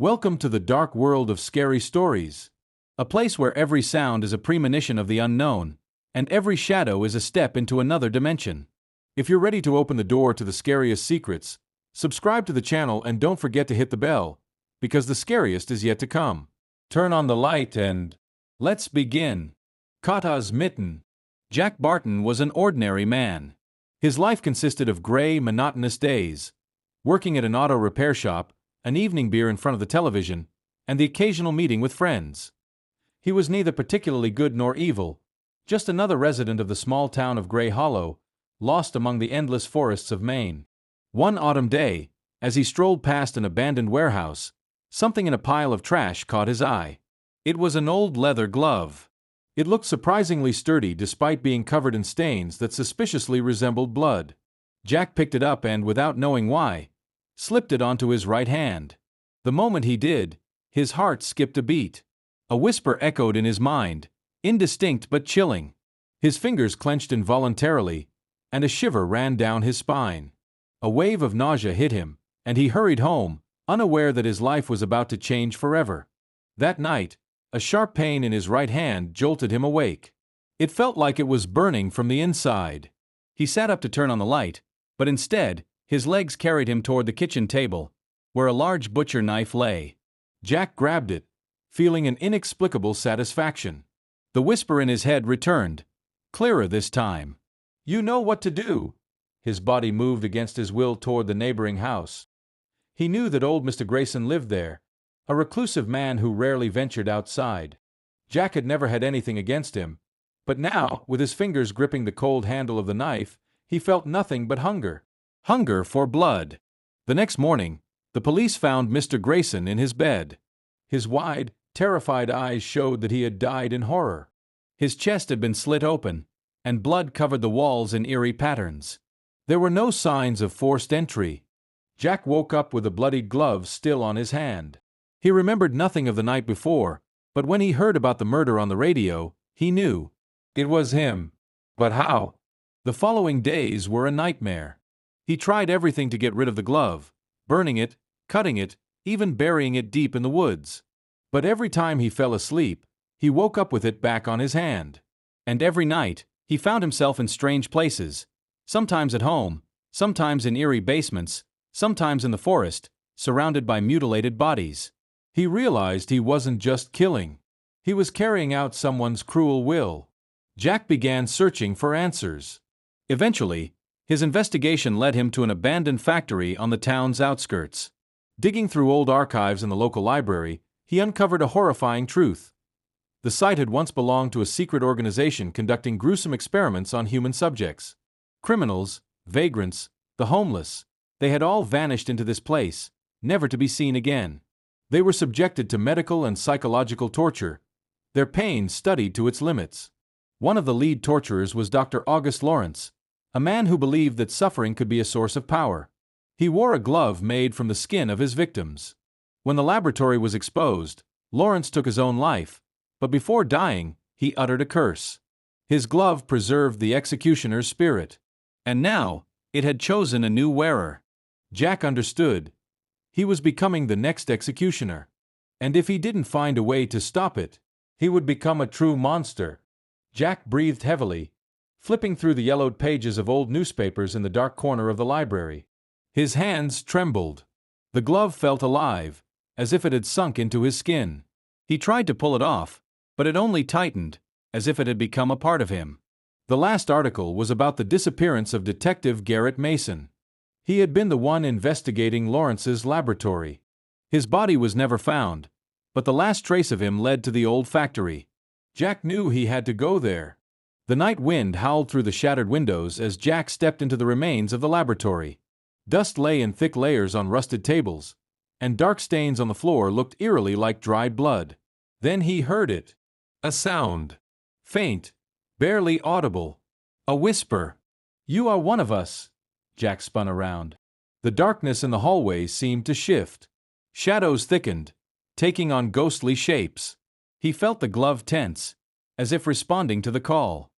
Welcome to the dark world of scary stories. A place where every sound is a premonition of the unknown, and every shadow is a step into another dimension. If you're ready to open the door to the scariest secrets, subscribe to the channel and don't forget to hit the bell, because the scariest is yet to come. Turn on the light and let's begin. Kata's Mitten. Jack Barton was an ordinary man. His life consisted of gray, monotonous days, working at an auto repair shop, an evening beer in front of the television, and the occasional meeting with friends. He was neither particularly good nor evil, just another resident of the small town of Gray Hollow, lost among the endless forests of Maine. One autumn day, as he strolled past an abandoned warehouse, something in a pile of trash caught his eye. It was an old leather glove. It looked surprisingly sturdy despite being covered in stains that suspiciously resembled blood. Jack picked it up and, without knowing why, slipped it onto his right hand. The moment he did, his heart skipped a beat. A whisper echoed in his mind, indistinct but chilling. His fingers clenched involuntarily, and a shiver ran down his spine. A wave of nausea hit him, and he hurried home, unaware that his life was about to change forever. That night, a sharp pain in his right hand jolted him awake. It felt like it was burning from the inside. He sat up to turn on the light, but instead, his legs carried him toward the kitchen table, where a large butcher knife lay. Jack grabbed it, feeling an inexplicable satisfaction. The whisper in his head returned, clearer this time. "You know what to do." His body moved against his will toward the neighboring house. He knew that old Mr. Grayson lived there, a reclusive man who rarely ventured outside. Jack had never had anything against him, but now, with his fingers gripping the cold handle of the knife, he felt nothing but hunger. Hunger for blood. The next morning, the police found Mr. Grayson in his bed. His wide, terrified eyes showed that he had died in horror. His chest had been slit open, and blood covered the walls in eerie patterns. There were no signs of forced entry. Jack woke up with the bloodied glove still on his hand. He remembered nothing of the night before, but when he heard about the murder on the radio, he knew. It was him. But how? The following days were a nightmare. He tried everything to get rid of the glove, burning it, cutting it, even burying it deep in the woods. But every time he fell asleep, he woke up with it back on his hand. And every night, he found himself in strange places, sometimes at home, sometimes in eerie basements, sometimes in the forest, surrounded by mutilated bodies. He realized he wasn't just killing. He was carrying out someone's cruel will. Jack began searching for answers. Eventually, his investigation led him to an abandoned factory on the town's outskirts. Digging through old archives in the local library, he uncovered a horrifying truth. The site had once belonged to a secret organization conducting gruesome experiments on human subjects. Criminals, vagrants, the homeless, they had all vanished into this place, never to be seen again. They were subjected to medical and psychological torture, their pain studied to its limits. One of the lead torturers was Dr. August Lawrence, a man who believed that suffering could be a source of power. He wore a glove made from the skin of his victims. When the laboratory was exposed, Lawrence took his own life, but before dying, he uttered a curse. His glove preserved the executioner's spirit. And now, it had chosen a new wearer. Jack understood. He was becoming the next executioner. And if he didn't find a way to stop it, he would become a true monster. Jack breathed heavily, flipping through the yellowed pages of old newspapers in the dark corner of the library. His hands trembled. The glove felt alive, as if it had sunk into his skin. He tried to pull it off, but it only tightened, as if it had become a part of him. The last article was about the disappearance of Detective Garrett Mason. He had been the one investigating Lawrence's laboratory. His body was never found, but the last trace of him led to the old factory. Jack knew he had to go there. The night wind howled through the shattered windows as Jack stepped into the remains of the laboratory. Dust lay in thick layers on rusted tables, and dark stains on the floor looked eerily like dried blood. Then he heard it. A sound. Faint, barely audible. A whisper. "You are one of us." Jack spun around. The darkness in the hallway seemed to shift. Shadows thickened, taking on ghostly shapes. He felt the glove tense, as if responding to the call.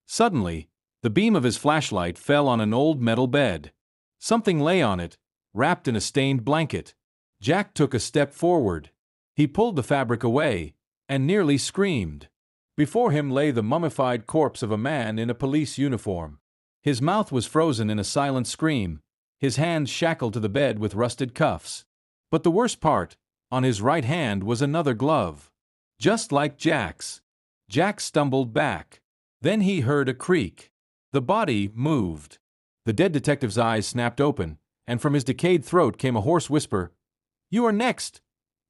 Suddenly, the beam of his flashlight fell on an old metal bed. Something lay on it, wrapped in a stained blanket. Jack took a step forward. He pulled the fabric away, and nearly screamed. Before him lay the mummified corpse of a man in a police uniform. His mouth was frozen in a silent scream, his hands shackled to the bed with rusted cuffs. But the worst part, on his right hand was another glove. Just like Jack's. Jack stumbled back. Then he heard a creak. The body moved. The dead detective's eyes snapped open, and from his decayed throat came a hoarse whisper, "You are next!"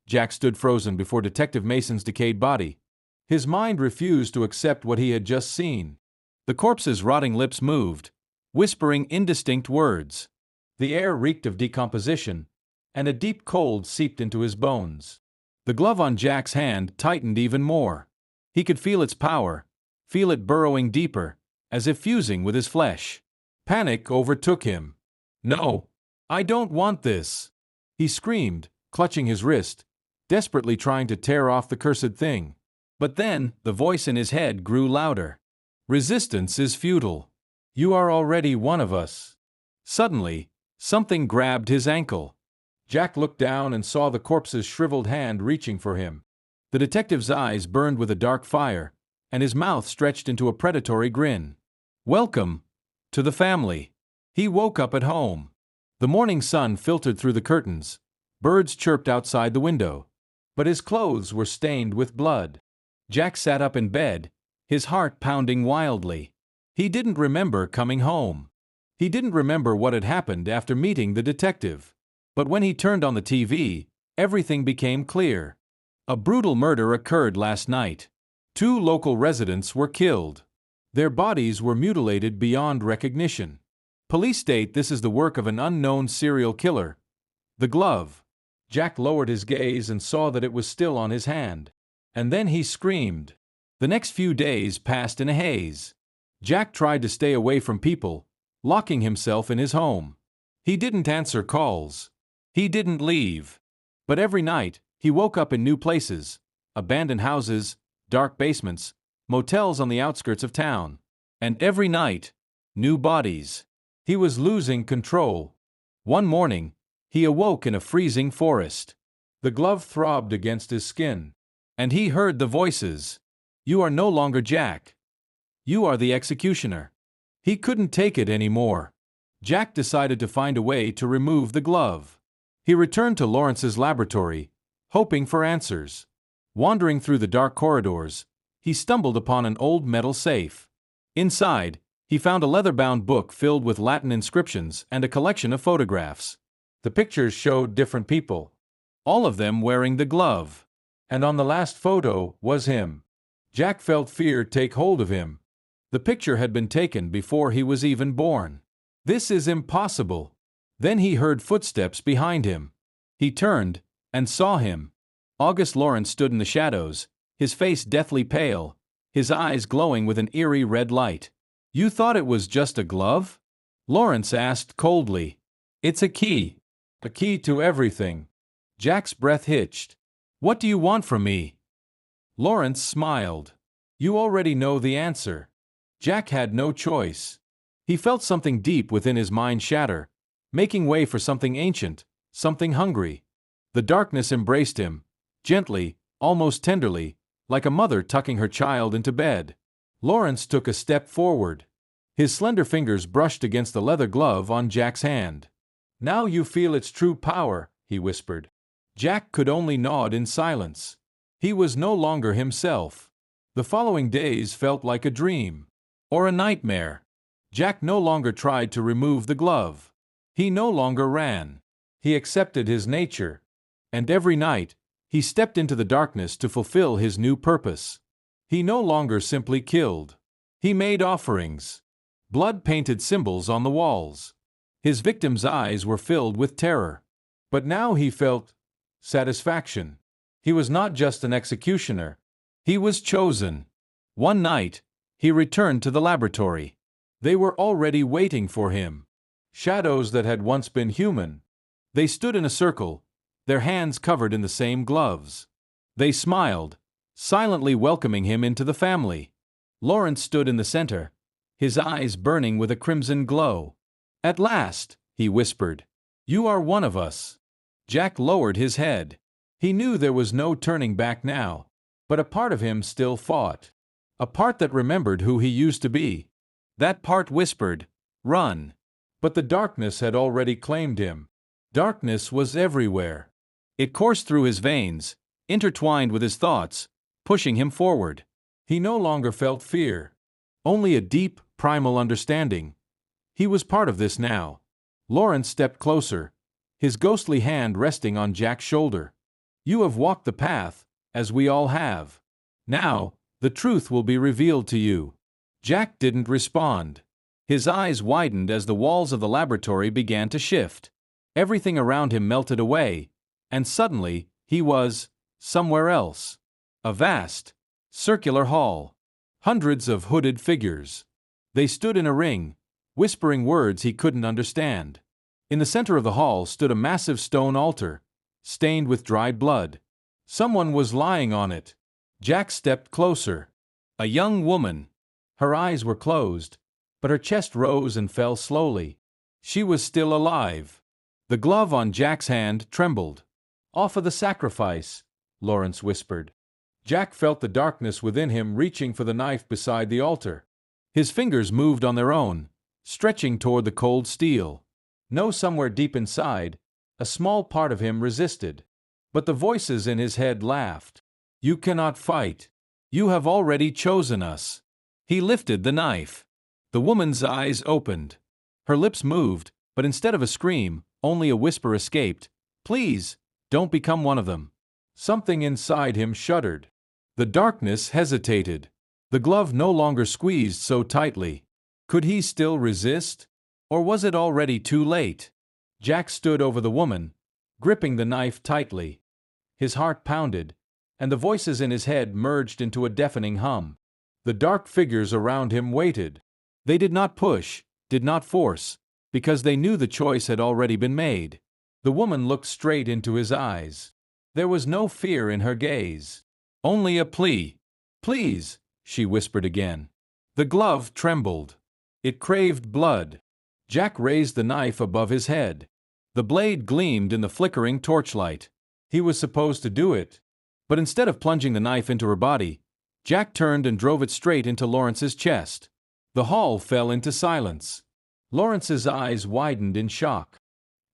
Jack stood frozen before Detective Mason's decayed body. His mind refused to accept what he had just seen. The corpse's rotting lips moved, whispering indistinct words. The air reeked of decomposition, and a deep cold seeped into his bones. The glove on Jack's hand tightened even more. He could feel its power, feel it burrowing deeper, as if fusing with his flesh. Panic overtook him. "No! I don't want this!" He screamed, clutching his wrist, desperately trying to tear off the cursed thing. But then, the voice in his head grew louder. "Resistance is futile. You are already one of us." Suddenly, something grabbed his ankle. Jack looked down and saw the corpse's shriveled hand reaching for him. The detective's eyes burned with a dark fire, and his mouth stretched into a predatory grin. "Welcome to the family." He woke up at home. The morning sun filtered through the curtains. Birds chirped outside the window. But his clothes were stained with blood. Jack sat up in bed, his heart pounding wildly. He didn't remember coming home. He didn't remember what had happened after meeting the detective. But when he turned on the TV, everything became clear. A brutal murder occurred last night. 2 local residents were killed. Their bodies were mutilated beyond recognition. Police state this is the work of an unknown serial killer. The glove. Jack lowered his gaze and saw that it was still on his hand. And then he screamed. The next few days passed in a haze. Jack tried to stay away from people, locking himself in his home. He didn't answer calls. He didn't leave. But every night, he woke up in new places: abandoned houses, dark basements, motels on the outskirts of town. And every night, new bodies. He was losing control. One morning, he awoke in a freezing forest. The glove throbbed against his skin. And he heard the voices. "You are no longer Jack. You are the executioner." He couldn't take it anymore. Jack decided to find a way to remove the glove. He returned to Lawrence's laboratory, hoping for answers. Wandering through the dark corridors, he stumbled upon an old metal safe. Inside, he found a leather-bound book filled with Latin inscriptions and a collection of photographs. The pictures showed different people, all of them wearing the glove. And on the last photo was him. Jack felt fear take hold of him. The picture had been taken before he was even born. This is impossible. Then he heard footsteps behind him. He turned and saw him. August Lawrence stood in the shadows, his face deathly pale, his eyes glowing with an eerie red light. "You thought it was just a glove?" Lawrence asked coldly. "It's a key. A key to everything." Jack's breath hitched. "What do you want from me?" Lawrence smiled. "You already know the answer." Jack had no choice. He felt something deep within his mind shatter, making way for something ancient, something hungry. The darkness embraced him, gently, almost tenderly, like a mother tucking her child into bed. Lawrence took a step forward. His slender fingers brushed against the leather glove on Jack's hand. "Now you feel its true power," he whispered. Jack could only nod in silence. He was no longer himself. The following days felt like a dream. Or a nightmare. Jack no longer tried to remove the glove. He no longer ran. He accepted his nature. And every night, he stepped into the darkness to fulfill his new purpose. He no longer simply killed. He made offerings. Blood-painted symbols on the walls. His victims' eyes were filled with terror. But now he felt satisfaction. He was not just an executioner. He was chosen. One night, he returned to the laboratory. They were already waiting for him. Shadows that had once been human. They stood in a circle, their hands covered in the same gloves. They smiled, silently welcoming him into the family. Lawrence stood in the center, his eyes burning with a crimson glow. "At last," he whispered, "you are one of us." Jack lowered his head. He knew there was no turning back now. But a part of him still fought. A part that remembered who he used to be. That part whispered, "Run." But the darkness had already claimed him. Darkness was everywhere. It coursed through his veins, intertwined with his thoughts, pushing him forward. He no longer felt fear. Only a deep, primal understanding. He was part of this now. Lawrence stepped closer, his ghostly hand resting on Jack's shoulder. "You have walked the path, as we all have. Now, the truth will be revealed to you." Jack didn't respond. His eyes widened as the walls of the laboratory began to shift. Everything around him melted away, and suddenly, he was somewhere else. A vast, circular hall. Hundreds of hooded figures. They stood in a ring, whispering words he couldn't understand. In the center of the hall stood a massive stone altar, stained with dried blood. Someone was lying on it. Jack stepped closer. A young woman. Her eyes were closed, but her chest rose and fell slowly. She was still alive. The glove on Jack's hand trembled. "Offer the sacrifice," Lawrence whispered. Jack felt the darkness within him reaching for the knife beside the altar. His fingers moved on their own, stretching toward the cold steel. No, somewhere deep inside, a small part of him resisted. But the voices in his head laughed. "You cannot fight. You have already chosen us." He lifted the knife. The woman's eyes opened. Her lips moved, but instead of a scream, only a whisper escaped. "Please, don't become one of them." Something inside him shuddered. The darkness hesitated. The glove no longer squeezed so tightly. Could he still resist? Or was it already too late? Jack stood over the woman, gripping the knife tightly. His heart pounded, and the voices in his head merged into a deafening hum. The dark figures around him waited. They did not push, did not force, because they knew the choice had already been made. The woman looked straight into his eyes. There was no fear in her gaze. Only a plea. "Please," she whispered again. The glove trembled. It craved blood. Jack raised the knife above his head. The blade gleamed in the flickering torchlight. He was supposed to do it. But instead of plunging the knife into her body, Jack turned and drove it straight into Lawrence's chest. The hall fell into silence. Lawrence's eyes widened in shock.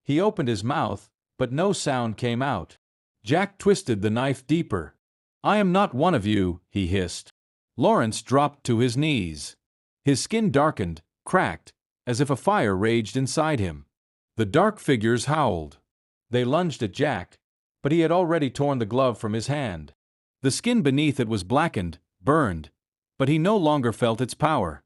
He opened his mouth, but no sound came out. Jack twisted the knife deeper. "I am not one of you," he hissed. Lawrence dropped to his knees. His skin darkened, cracked, as if a fire raged inside him. The dark figures howled. They lunged at Jack, but he had already torn the glove from his hand. The skin beneath it was blackened, burned, but he no longer felt its power.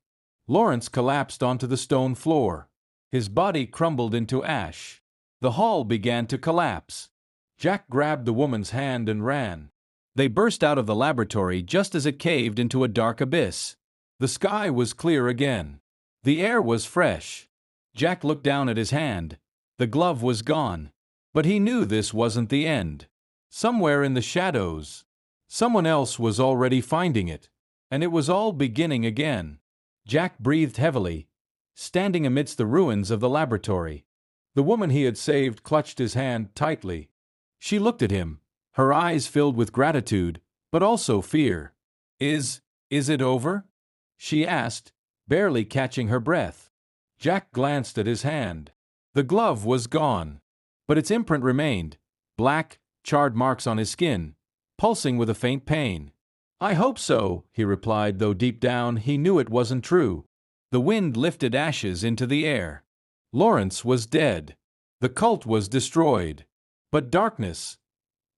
Lawrence collapsed onto the stone floor. His body crumbled into ash. The hall began to collapse. Jack grabbed the woman's hand and ran. They burst out of the laboratory just as it caved into a dark abyss. The sky was clear again. The air was fresh. Jack looked down at his hand. The glove was gone. But he knew this wasn't the end. Somewhere in the shadows, someone else was already finding it. And it was all beginning again. Jack breathed heavily, standing amidst the ruins of the laboratory. The woman he had saved clutched his hand tightly. She looked at him, her eyes filled with gratitude, but also fear. Is it over?" she asked, barely catching her breath. Jack glanced at his hand. The glove was gone, but its imprint remained, black, charred marks on his skin, pulsing with a faint pain. "I hope so," he replied, though deep down he knew it wasn't true. The wind lifted ashes into the air. Lawrence was dead. The cult was destroyed. But darkness,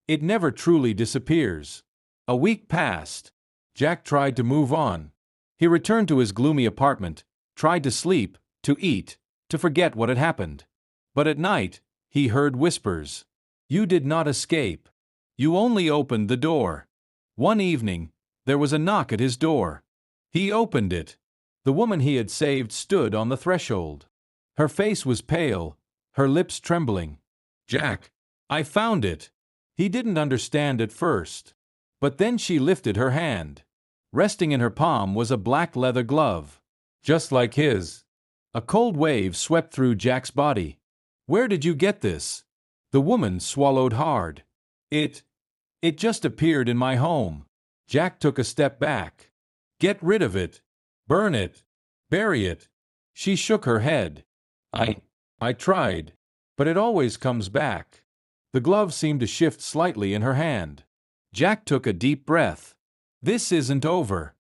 it never truly disappears. A week passed. Jack tried to move on. He returned to his gloomy apartment, tried to sleep, to eat, to forget what had happened. But at night, he heard whispers. "You did not escape. You only opened the door." One evening, there was a knock at his door. He opened it. The woman he had saved stood on the threshold. Her face was pale, her lips trembling. "Jack, I found it." He didn't understand at first. But then she lifted her hand. Resting in her palm was a black leather glove, just like his. A cold wave swept through Jack's body. "Where did you get this?" The woman swallowed hard. It just appeared in my home. Jack took a step back. Get rid of it. Burn it. Bury it. She shook her head. I tried. But it always comes back. The glove seemed to shift slightly in her hand. Jack took a deep breath. This isn't over.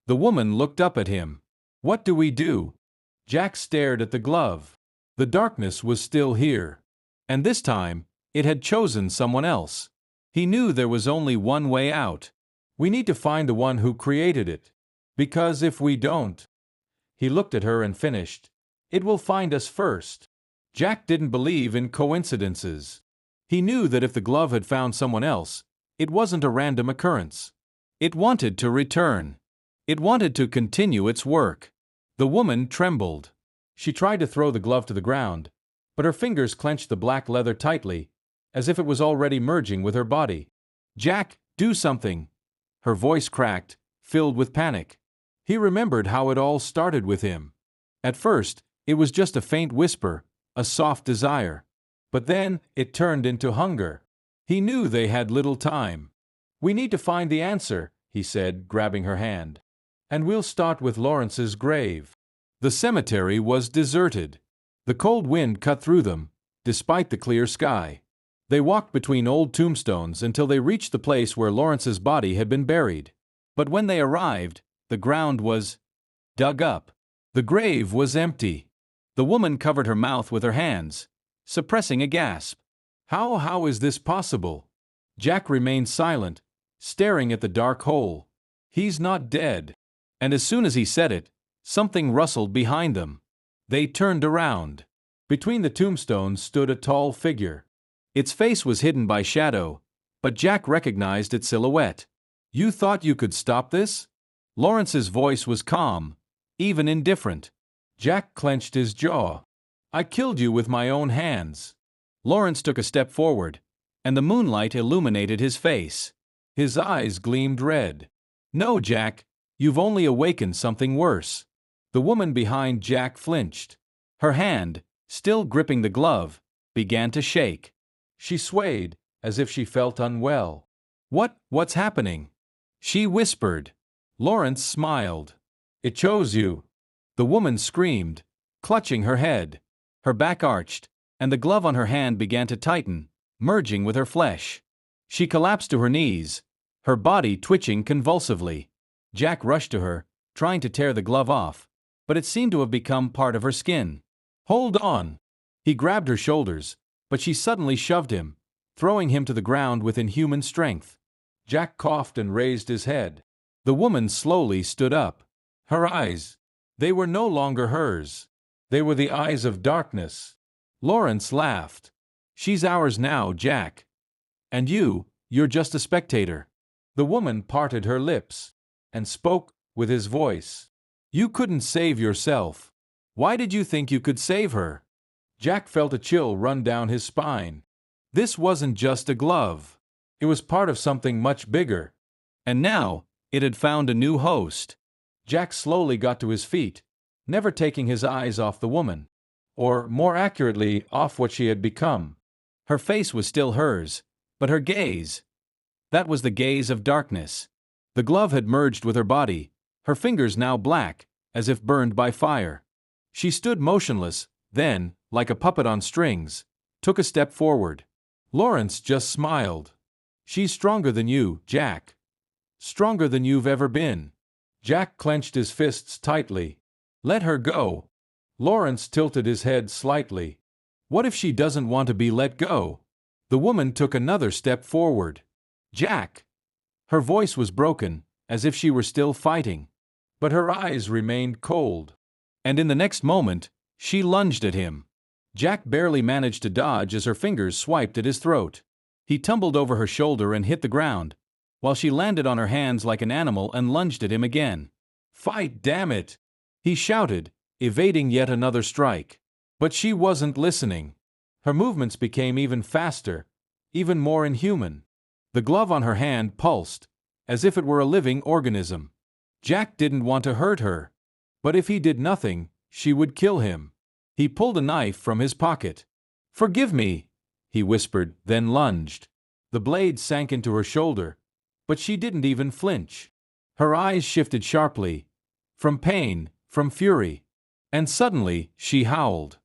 The woman looked up at him. What do we do? Jack stared at the glove. The darkness was still here. And this time, it had chosen someone else. He knew there was only one way out. We need to find the one who created it. Because if we don't... He looked at her and finished. It will find us first. Jack didn't believe in coincidences. He knew that if the glove had found someone else, it wasn't a random occurrence. It wanted to return. It wanted to continue its work. The woman trembled. She tried to throw the glove to the ground, but her fingers clenched the black leather tightly, as if it was already merging with her body. Jack, do something! Her voice cracked, filled with panic. He remembered how it all started with him. At first, it was just a faint whisper, a soft desire. But then, it turned into hunger. He knew they had little time. We need to find the answer, he said, grabbing her hand. And we'll start with Lawrence's grave. The cemetery was deserted. The cold wind cut through them, despite the clear sky. They walked between old tombstones until they reached the place where Lawrence's body had been buried. But when they arrived, the ground was dug up. The grave was empty. The woman covered her mouth with her hands, suppressing a gasp. How is this possible? Jack remained silent, staring at the dark hole. He's not dead. And as soon as he said it, something rustled behind them. They turned around. Between the tombstones stood a tall figure. Its face was hidden by shadow, but Jack recognized its silhouette. You thought you could stop this? Lawrence's voice was calm, even indifferent. Jack clenched his jaw. I killed you with my own hands. Lawrence took a step forward, and the moonlight illuminated his face. His eyes gleamed red. No, Jack, you've only awakened something worse. The woman behind Jack flinched. Her hand, still gripping the glove, began to shake. She swayed, as if she felt unwell. What's happening? She whispered. Lawrence smiled. It chose you. The woman screamed, clutching her head. Her back arched, and the glove on her hand began to tighten, merging with her flesh. She collapsed to her knees, her body twitching convulsively. Jack rushed to her, trying to tear the glove off, but it seemed to have become part of her skin. Hold on! He grabbed her shoulders, but she suddenly shoved him, throwing him to the ground with inhuman strength. Jack coughed and raised his head. The woman slowly stood up. Her eyes, they were no longer hers. They were the eyes of darkness. Lawrence laughed. She's ours now, Jack. And you're just a spectator. The woman parted her lips and spoke with his voice. You couldn't save yourself. Why did you think you could save her? Jack felt a chill run down his spine. This wasn't just a glove. It was part of something much bigger. And now, it had found a new host. Jack slowly got to his feet, never taking his eyes off the woman. Or, more accurately, off what she had become. Her face was still hers, but her gaze, that was the gaze of darkness. The glove had merged with her body, her fingers now black, as if burned by fire. She stood motionless, then, like a puppet on strings, took a step forward. Lawrence just smiled. She's stronger than you, Jack. Stronger than you've ever been. Jack clenched his fists tightly. Let her go. Lawrence tilted his head slightly. What if she doesn't want to be let go? The woman took another step forward. Jack! Her voice was broken, as if she were still fighting. But her eyes remained cold. And in the next moment, she lunged at him. Jack barely managed to dodge as her fingers swiped at his throat. He tumbled over her shoulder and hit the ground, while she landed on her hands like an animal and lunged at him again. Fight, damn it! He shouted, evading yet another strike. But she wasn't listening. Her movements became even faster, even more inhuman. The glove on her hand pulsed, as if it were a living organism. Jack didn't want to hurt her. But if he did nothing, she would kill him. He pulled a knife from his pocket. Forgive me, he whispered, then lunged. The blade sank into her shoulder, but she didn't even flinch. Her eyes shifted sharply, from pain, from fury. And suddenly, she howled.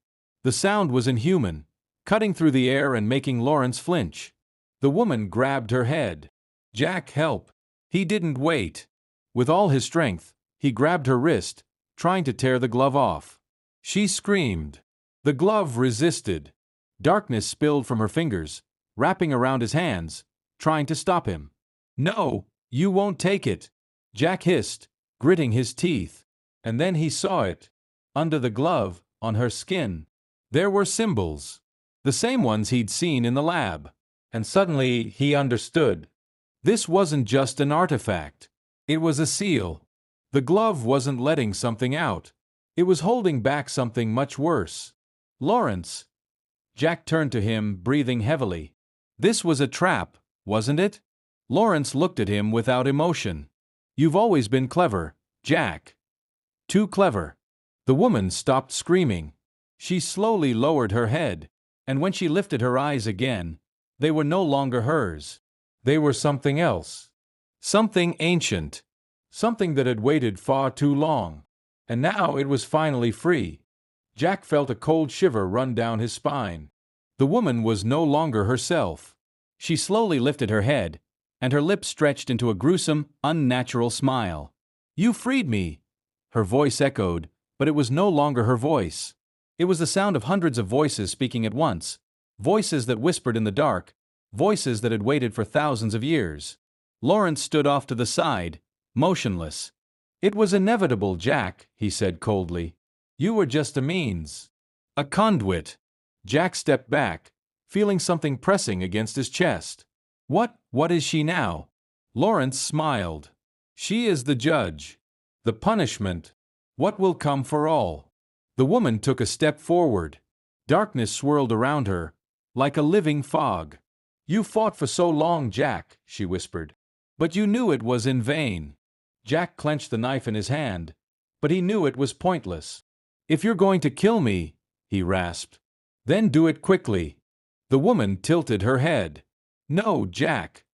The sound was inhuman, cutting through the air and making Lawrence flinch. The woman grabbed her head. "Jack, help!" He didn't wait. With all his strength, he grabbed her wrist, trying to tear the glove off. She screamed. The glove resisted. Darkness spilled from her fingers, wrapping around his hands, trying to stop him. "No, you won't take it," Jack hissed, gritting his teeth. And then he saw it. Under the glove, on her skin, there were symbols. The same ones he'd seen in the lab. And suddenly, he understood. This wasn't just an artifact. It was a seal. The glove wasn't letting something out. It was holding back something much worse. "Lawrence." Jack turned to him, breathing heavily. This was a trap, wasn't it? Lawrence looked at him without emotion. "You've always been clever, Jack. Too clever." The woman stopped screaming. She slowly lowered her head, and when she lifted her eyes again, they were no longer hers. They were something else. Something ancient. Something that had waited far too long. And now it was finally free. Jack felt a cold shiver run down his spine. The woman was no longer herself. She slowly lifted her head, and her lips stretched into a gruesome, unnatural smile. "You freed me!" Her voice echoed, but it was no longer her voice. It was the sound of hundreds of voices speaking at once. Voices that whispered in the dark. Voices that had waited for thousands of years. Lawrence stood off to the side, motionless. "It was inevitable, Jack," he said coldly. "You were just a means. A conduit." Jack stepped back, feeling something pressing against his chest. What is she now?" Lawrence smiled. "She is the judge. The punishment. What will come for all." The woman took a step forward. Darkness swirled around her, like a living fog. "You fought for so long, Jack," she whispered. "But you knew it was in vain." Jack clenched the knife in his hand, but he knew it was pointless. "If you're going to kill me," he rasped, "then do it quickly." The woman tilted her head. "No, Jack."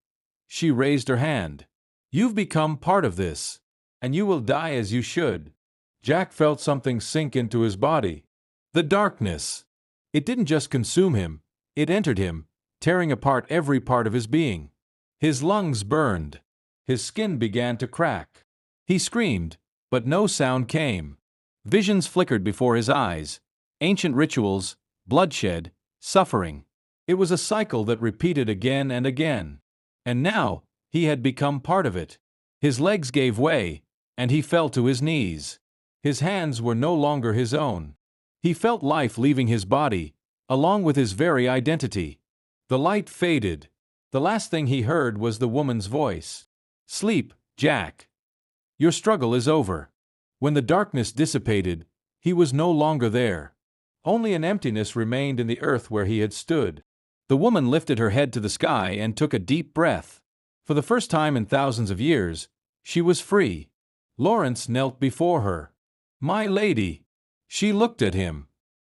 She raised her hand. "You've become part of this, and you will die as you should." Jack felt something sink into his body. The darkness. It didn't just consume him, it entered him, tearing apart every part of his being. His lungs burned. His skin began to crack. He screamed, but no sound came. Visions flickered before his eyes. Ancient rituals, bloodshed, suffering. It was a cycle that repeated again and again. And now, he had become part of it. His legs gave way, and he fell to his knees. His hands were no longer his own. He felt life leaving his body, along with his very identity. The light faded. The last thing he heard was the woman's voice. "Sleep, Jack. Your struggle is over." When the darkness dissipated, he was no longer there. Only an emptiness remained in the earth where he had stood. The woman lifted her head to the sky and took a deep breath. For the first time in thousands of years, she was free. Lawrence knelt before her. "My lady." She looked at him.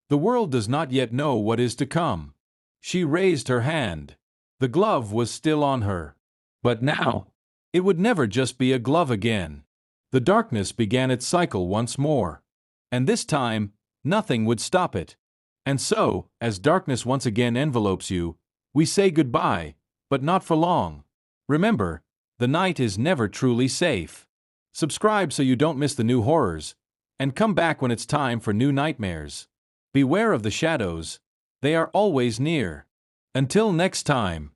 "The world does not yet know what is to come." She raised her hand. The glove was still on her. But now, it would never just be a glove again. The darkness began its cycle once more. And this time, nothing would stop it. And so, as darkness once again envelopes you, we say goodbye, but not for long. Remember, the night is never truly safe. Subscribe so you don't miss the new horrors, and come back when it's time for new nightmares. Beware of the shadows. They are always near. Until next time.